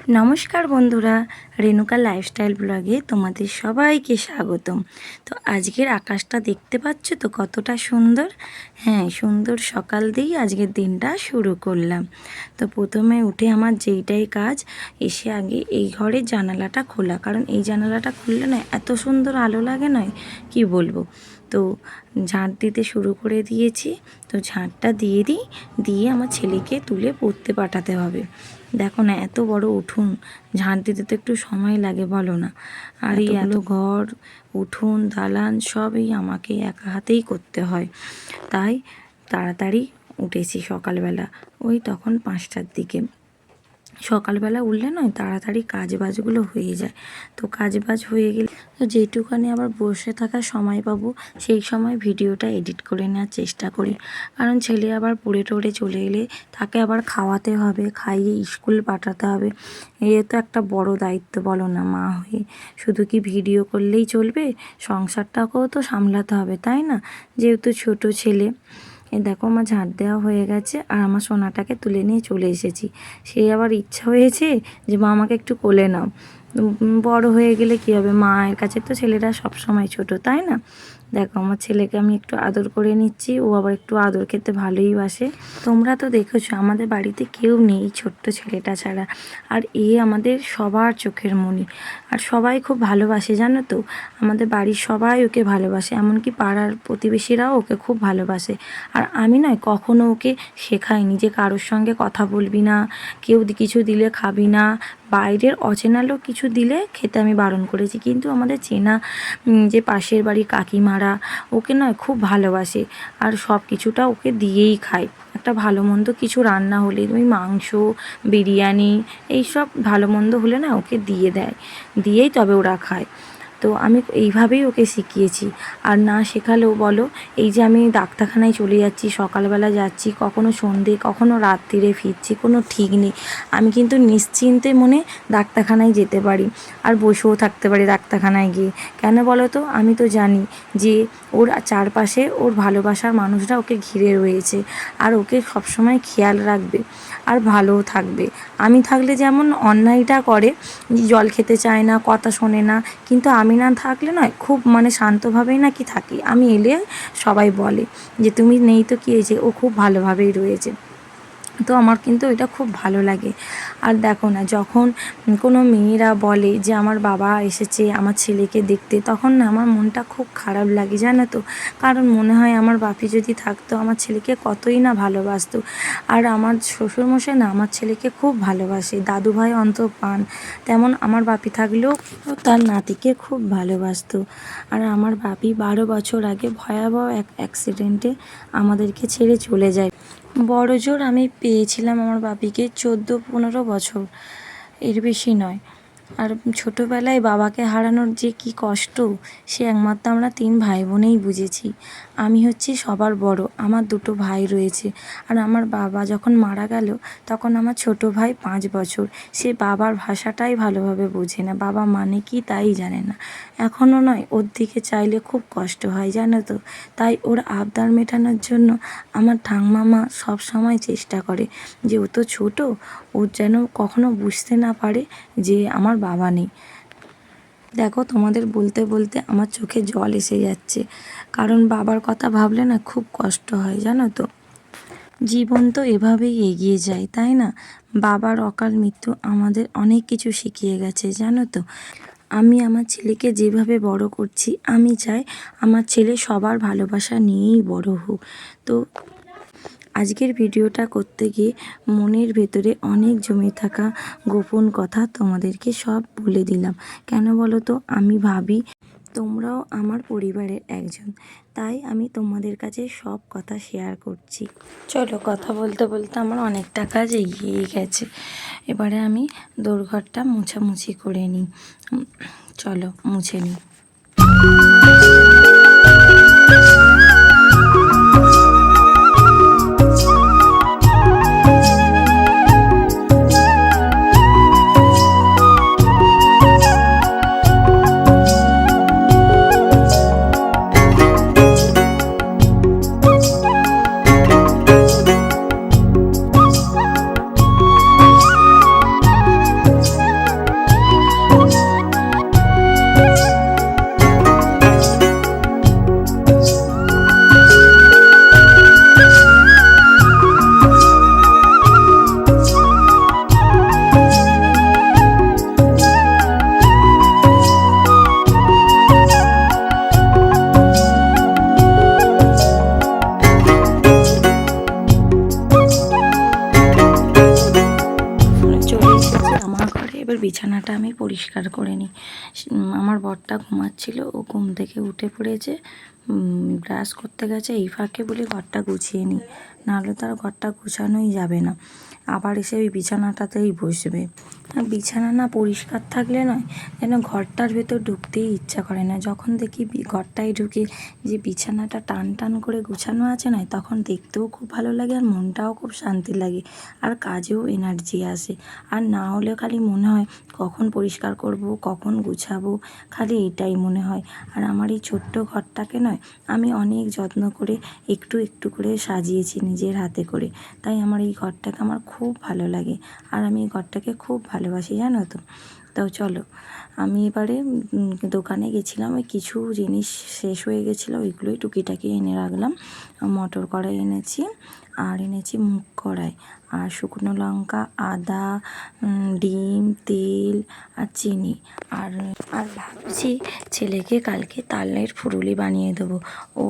নমস্কার বন্ধুরা, রেণুকা লাইফস্টাইল ব্লগে তোমাদের সবাইকে স্বাগতম। তো আজকের আকাশটা দেখতে পাচ্ছ তো কতটা সুন্দর। হ্যাঁ, সুন্দর সকাল দিয়েই আজকের দিনটা শুরু করলাম। তো প্রথমে উঠে আমার যেইটাই কাজ, এসে আগে এই ঘরের জানালাটা খোলা, কারণ এই জানালাটা খুললে না এত সুন্দর আলো লাগে নয় কি বলবো। তো ঝাঁট দিতে শুরু করে দিয়েছি। তো ঝাঁটটা দিয়ে আমার ছেলেকে তুলে পড়তে পাঠাতে হবে। দেখো না, এত বড় উঠোন, ঝাঁট দিতে তো একটু সময় লাগে বলো না। আর এই এত ঘর, উঠোন, দালান সবই আমাকে একা হাতেই করতে হয়। তাই তাড়াতাড়ি উঠেছি সকালবেলা, ওই তখন 5টার দিকে। সকালবেলা উঠলে নয় তাড়াতাড়ি কাজবাজগুলো হয়ে যায়। তো কাজবাজ হয়ে গেলে তো যেটুখানি আবার বসে থাকার সময় পাবো সেই সময় ভিডিওটা এডিট করে নেওয়ার চেষ্টা করি। কারণ ছেলে আবার পড়ে টড়ে চলে এলে তাকে আবার খাওয়াতে হবে, খাইয়ে স্কুল পাঠাতে হবে। এ তো একটা বড় দায়িত্ব বলো না, মা হয়ে শুধু কি ভিডিও করলেই চলবে? সংসারটাকেও তো সামলাতে হবে, তাই না? যেহেতু ছোট ছেলে। দেখো আমার ঝাঁট দেওয়া হয়ে গেছে আর আমার সোনাটাকে তুলে নিয়ে চলে এসেছি। সেই আবার ইচ্ছা হয়েছে যে মা আমাকে একটু কোলে নাও। বড় হয়ে গেলে কী হবে, মায়ের কাছে তো ছেলেরা সবসময় ছোট, তাই না? দেখো আমার ছেলেকে আমি একটু আদর করে নিচ্ছি, ও আবার একটু আদর খেতে ভালোই বাসে। তোমরা তো দেখেছো আমাদের বাড়িতে কেউ নেই ছোট্ট ছেলেটা ছাড়া। আর এ আমাদের সবার চোখের মণি, আর সবাই খুব ভালোবাসে জানো তো। আমাদের বাড়ির সবাই ওকে ভালোবাসে, এমনকি পাড়ার প্রতিবেশীরাও ওকে খুব ভালোবাসে। আর আমি নয় কখনো ওকে শেখাইনি যে কারোর সঙ্গে কথা বলবি না, কেউ কিছু দিলে খাবি না, বাইরের অচেনা লোক কিছু দিলে খেতে আমি বারণ করেছি। কিন্তু আমাদের চেনা যে পাশের বাড়ি কাকিমারা ওকে নয় খুব ভালোবাসে, আর সব কিছুটা ওকে দিয়েই খায়। একটা ভালো মন্দ কিছু রান্না হলে, ওই মাংস, বিরিয়ানি, এইসব ভালো মন্দ হলে না ওকে দিয়ে দেয়, দিয়েই তবে ওরা খায়। তো আমি এইভাবেই ওকে শিখিয়েছি। আর না শেখালেও বলো, এই যে আমি ডাক্তারখানায় চলে যাচ্ছি, সকালবেলা যাচ্ছি, কখনো সন্ধে, কখনো রাত্রিরে ফিরছি, কোনো ঠিক নেই। আমি কিন্তু নিশ্চিন্তে মনে ডাক্তারখানায় যেতে পারি, আর বসেও থাকতে পারি ডাক্তারখানায় গিয়ে। কেন বলো তো? আমি তো জানি যে ওর চারপাশে ওর ভালোবাসার মানুষরা ওকে ঘিরে রয়েছে, আর ওকে সবসময় খেয়াল রাখবে আর ভালোও থাকবে। আমি থাকলে যেমন অন্যায়টা করে, জল খেতে চায় না, কথা শোনে না, কিন্তু আমি না থাকলে নয় খুব শান্তভাবেই নাকি থাকি। আমি এলে সবাই বলে যে তুমি নেই তো কী হয়েছে, ও খুব ভালোভাবেই রয়েছে। তো আমার কিন্তু এটা খুব ভালো লাগে। আর দেখো না, যখন কোনো মেয়েরা বলে যে আমার বাবা এসেছে আমার ছেলেকে দেখতে, তখন না আমার মনটা খুব খারাপ লাগে জানো তো। কারণ মনে হয় আমার বাপি যদি থাকতো আমার ছেলেকে কতই না ভালোবাসতো। আর আমার শ্বশুরমশাই না আমার ছেলেকে খুব ভালোবাসে, দাদুভাই অন্ত পান, তেমন আমার বাপি থাকলেও তার নাতিকে খুব ভালোবাসতো। আর আমার বাপি 12 বছর আগে ভয়াবহ এক অ্যাক্সিডেন্টে আমাদেরকে ছেড়ে চলে যায়। বড় জোর আমি পেয়েছিলাম আমার বাপিকে 14-15 বছর, এর বেশি নয়। আর ছোটোবেলায় বাবাকে হারানোর যে কি কষ্ট, সে একমাত্র আমরা 3 ভাই বোনেই বুঝেছি। আমি হচ্ছি সবার বড়, আমার 2 ভাই রয়েছে। আর আমার বাবা যখন মারা গেল তখন আমার ছোট ভাই 5 বছর, সে বাবার ভাষাটাই ভালোভাবে বোঝে না, বাবা মানে কি তাই জানে না। এখনও নয় ওর দিকে চাইলে খুব কষ্ট হয় জানো তো। তাই ওর আবদার মেটানোর জন্য আমার ঠাংমামা সব সময় চেষ্টা করে যে ও তো ছোটো, ও যেন কখনো বুঝতে না পারে যে আমার বাবা নেই। দেখো তোমাদের বলতে বলতে আমার চোখে জল এসে যাচ্ছে, কারণ বাবার কথা ভাবলে না খুব কষ্ট হয় জানো তো। জীবন তো এভাবেই এগিয়ে যায়, তাই না? বাবার অকাল মৃত্যু আমাদের অনেক কিছু শিখিয়ে গেছে জানো তো। আমি আমার ছেলেকে যেভাবে বড় করছি, আমি চাই আমার ছেলে সবার ভালোবাসা নিয়েই বড় হোক। তো আজকের ভিডিওটা করতে গিয়ে মনের ভেতরে অনেক জমে থাকা গোপন কথা তোমাদেরকে সব বলে দিলাম। কেন বলো তো? আমি ভাবি তোমরাও আমার পরিবারের একজন, তাই আমি তোমাদের কাছে সব কথা শেয়ার করছি। চলো, কথা বলতে বলতে আমার অনেকটা কাজ এগিয়ে গেছে। এবারে আমি দোরঘরটা মোছামুছি করে নিই। চলো মুছে নিই। আমার ঘরে এবার বিছানাটা আমি পরিষ্কার করে নিই। আমার বরটা ঘুমাচ্ছিল, ও ঘুম থেকে উঠে পড়েছে, ব্রাশ করতে গেছে, এই ফাঁকে বলি ঘরটা গুছিয়ে নিই, নাহলে তো আর ঘরটা গুছানোই যাবে না। আবার এসে ওই বিছানাটাতেই বসবে। আর বিছানা না পরিষ্কার থাকলে নয় যেন ঘরটার ভেতর ঢুকতেই ইচ্ছা করে না। যখন দেখি ঘরটায় ঢুকে যে বিছানাটা টান টান করে গুছানো আছে না, তখন দেখতেও খুব ভালো লাগে আর মনটাও খুব শান্তি লাগে, আর কাজেও এনার্জি আসে। আর না হলে খালি মনে হয় কখন পরিষ্কার করব, কখন গুছাবো, খালি এটাই মনে হয়। আর আমার এই ছোট্ট ঘরটাকে নয় আমি অনেক যত্ন করে একটু একটু করে সাজিয়েছি নিজের হাতে করে, তাই আমার এই ঘরটাকে আমার খুব ভালো লাগে, আর আমি এই ঘরটাকে খুব ভালোবাসি, জানো তো। তো চলো, আমি এবারে দোকানে গেছিলাম, ওই কিছু জিনিস শেষ হয়ে গেছিলো, ওইগুলোই টুকিটাকি এনে রাখলাম। মটর কড়াই এনেছি, আর এনেছি মুগ কড়াই, আর শুকনো লঙ্কা, আদা, ডিম, তেল আর চিনি। আর আর ভাবছি ছেলেকে কালকে তালের ফুরুলি বানিয়ে দেবো। ও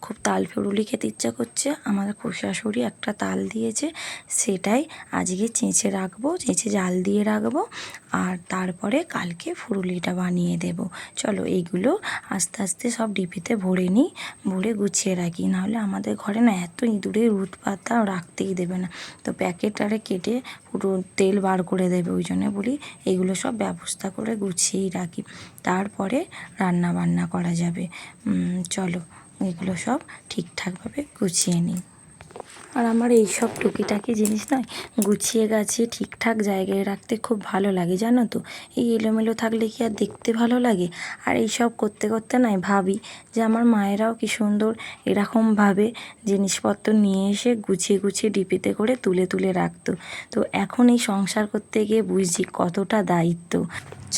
খুব তাল ফুরুলি খেতে ইচ্ছা করছে। আমার শাশুড়ি একটা তাল দিয়েছে, সেটাই আজকে চেঁচে রাখবো, চেঁচে জাল দিয়ে রাখবো, আর তারপরে কালকে ফুরুলিটা বানিয়ে দেব। চলো এইগুলো আস্তে আস্তে সব ডিপিতে ভরে নিই, ভরে গুছিয়ে রাখি, নাহলে আমাদের ঘরে না এত ইঁদুরের উৎপাত, রাখতেই দেবে না। তো প্যাকেট আরে কেটে পুরো তেল বার করে দেবে, ওই জন্য বলি এইগুলো সব ব্যবস্থা করে গুছিয়েই রাখি, তারপরে রান্না বান্না করা যাবে। চলো এগুলো সব ঠিকঠাকভাবে গুছিয়ে নিই। আর আমার এই সব টুকিটাকি জিনিস নয় গুছিয়ে গাছিয়ে ঠিকঠাক জায়গায় রাখতে খুব ভালো লাগে, জানো তো। এই এলোমেলো থাকলে কি আর দেখতে ভালো লাগে? আর এই সব করতে করতে নয় ভাবি যে আমার মায়েরাও কি সুন্দর এরকমভাবে জিনিসপত্র নিয়ে এসে গুছিয়ে গুছিয়ে ডিপিতে করে তুলে তুলে রাখতো। তো এখন এই সংসার করতে গিয়ে বুঝছি কতটা দায়িত্ব।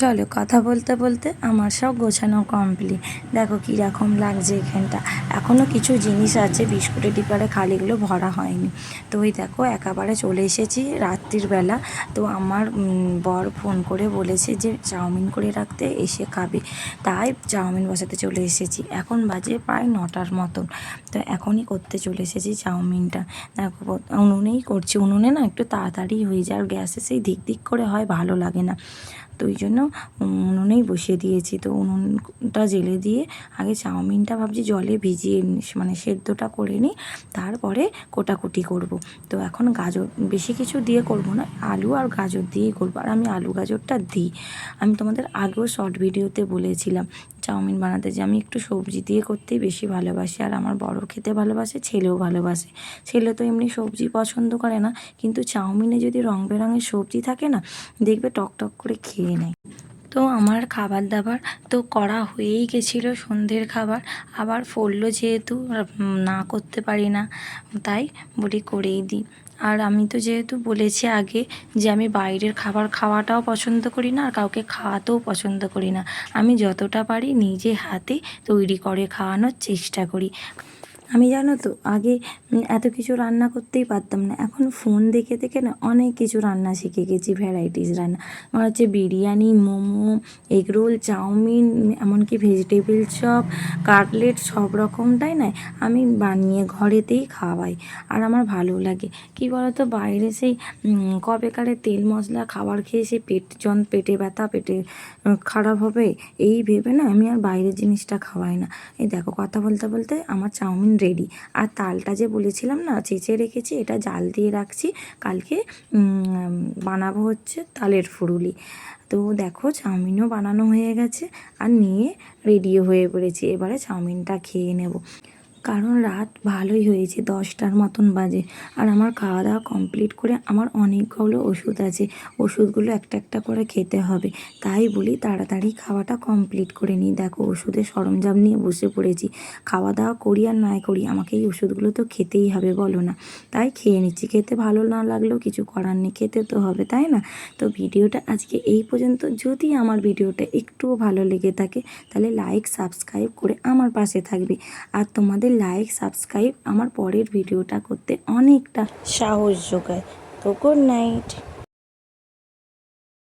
চলো কথা বলতে বলতে আমার সব গোছানো কমপ্লিট। দেখো কীরকম লাগছে এখানটা, এখনও কিছু জিনিস আছে বিস্কুটের ডিব্বারে খালিগুলো ভরা হয়নি। তো ওই দেখো একেবারে চলে এসেছি রাত্রির বেলা। তো আমার বর ফোন করে বলেছে যে চাউমিন করে রাখতে, এসে খাবে, তাই চাউমিন বসাতে চলে এসেছি। এখন বাজে প্রায় 9টার মতন। তো এখনই করতে চলে এসেছি চাউমিনটা। দেখো উনুনেই করছি, উনুনে না একটু তাড়াতাড়ি হয়ে যায়, আর গ্যাসে সেই দিক দিক করে হয়, ভালো লাগে না। তো ওই জন্য উনুনেই বসিয়ে দিয়েছি। তো উনুনটা জেলে দিয়ে আগে চাউমিনটা ভাবছি জলে ভিজিয়ে মানে সেদ্ধটা করে নিই, তারপরে কোটাকুটি করব। তো এখন গাজর বেশি কিছু দিয়ে করব না, আলু আর গাজর দিয়েই করবো। আর আমি আলু গাজরটা দিই, আমি তোমাদের আগেও শর্ট ভিডিওতে বলেছিলাম চাউমিন বানাতে যে আমি একটু সবজি দিয়ে করতেই বেশি ভালোবাসি। আর আমার বড় খেতে ভালোবাসে, ছেলেও ভালোবাসে। ছেলে তো এমনি সবজি পছন্দ করে না, কিন্তু চাউমিনে যদি রং বেরঙের সবজি থাকে না, দেখবে টক টক করে খেয়ে নেয়। তো আমার খাবার দাবার তো করা হয়েই গেছিলো, সন্ধ্যের খাবার আবার পড়লো যেহেতু, না করতে পারি না, তাই বলি করেই দিই। আর আমি তো যেহেতু বলেছি আগে যে আমি বাইরের খাবার খাওয়াটাও পছন্দ করি না, আর কাউকে খাওয়াতেও পছন্দ করি না। আমি যতটা পারি নিজে হাতে তৈরি করে খাওয়ানোর চেষ্টা করি। আমি জানো তো আগে এত কিছু রান্না করতেই পারতাম না, এখন ফোন দেখে দেখে না অনেক কিছু রান্না শিখে গেছি, ভ্যারাইটিস রান্না। আমার হচ্ছে বিরিয়ানি, মোমো, এগরোল, চাউমিন, এমনকি ভেজিটেবিল চপ, কাটলেট, সব রকমটাই নয় আমি বানিয়ে ঘরেতেই খাওয়াই। আর আমার ভালো লাগে কি বলতো, বাইরে সেই কবেকারে তেল মশলা খাবার খেয়ে সেই পেটে ব্যথা, পেটে খারাপ হবে, এই ভেবে না আমি আর বাইরের জিনিসটা খাওয়াই না। এই দেখো কথা বলতে বলতে আমার চাউমিন রেডি। আর তালটা যে বলেছিলাম না চেঁচে রেখেছি, এটা জাল দিয়ে রাখছি, কালকে বানাবো হচ্ছে তালের ফুরুলি। তো দেখো চাউমিনও বানানো হয়ে গেছে, আর নিয়ে রেডিও হয়ে পড়েছি, এবারে চাউমিনটা খেয়ে নেব। কারণ রাত ভালোই হয়েছে, 10টার মতন বাজে। আর আমার খাওয়া দাওয়া কমপ্লিট করে আমার অনেকগুলো ওষুধ আছে, ওষুধগুলো একটা একটা করে খেতে হবে, তাই বলি তাড়াতাড়ি খাওয়াটা কমপ্লিট করে নিই। দেখো ওষুধের সরঞ্জাম নিয়ে বসে পড়েছি, খাওয়া দাওয়া করি আর নাই করি আমাকে এই ওষুধগুলো তো খেতেই হবে, বলো না। তাই খেয়ে নিচ্ছি, খেতে ভালো না লাগলেও কিছু করার নেই, খেতে তো হবে, তাই না। তো ভিডিওটা আজকে এই পর্যন্ত। যদি আমার ভিডিওটা একটুও ভালো লেগে থাকে তাহলে লাইক সাবস্ক্রাইব করে আমার পাশে থাকবে। আর তোমাদের লাইক সাবস্ক্রাইব আমার পরের ভিডিওটা করতে অনেকটা সাহস যোগায়। তো গুড নাইট।